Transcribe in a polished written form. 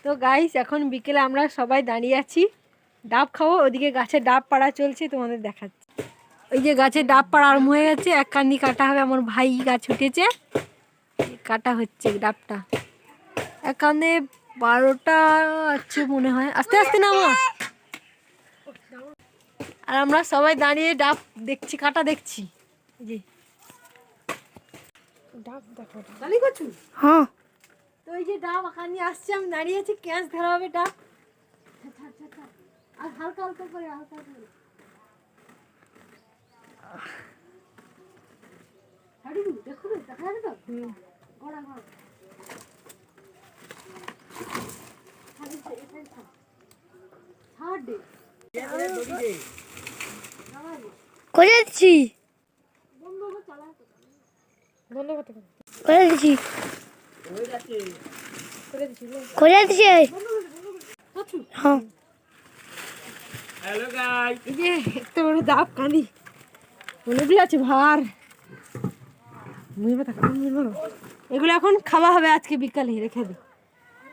তো গাইস এখন বিকেলে আমরা সবাই দাঁড়িয়ে আছি, ডাব খাবো। ওদিকে গাছে ডাব পাড়া চলছে, তোমাদের দেখাচ্ছি। ওই যে গাছে ডাব পাড়া আরম্ভ হয়ে গেছে, এক কান্দি কাটা হবে। আমার ভাই গাছ উঠেছে, কাটা হচ্ছে ডাবটা। এক কান্দে 12টা আছে মনে হয়। আস্তে আস্তে নামা। আর আমরা সবাই দাঁড়িয়ে ডাব দেখছি, কাটা দেখছি। জি ডাব দেখো, গালি করছু? হ্যাঁ। তো এই যে ডাব আখানি আসছে, আমি দাঁড়িয়ে আছি, ক্যাচ ধরা হবে ডাব। আর হালকা হালকা করে, হালকা করে দেখো, দেখা যাবে তো? গড়া গড়া করে দিচ্ছি, করে দিচ্ছি, করে দিচ্ছি। হ্যাঁ হ্যালো গাইস, এই যে একটা বড় ডাব কাঁদি অনেকগুলো আছে ভার। এগুলো এখন খাওয়া হবে আজকে বিকালে, রেখে দিই।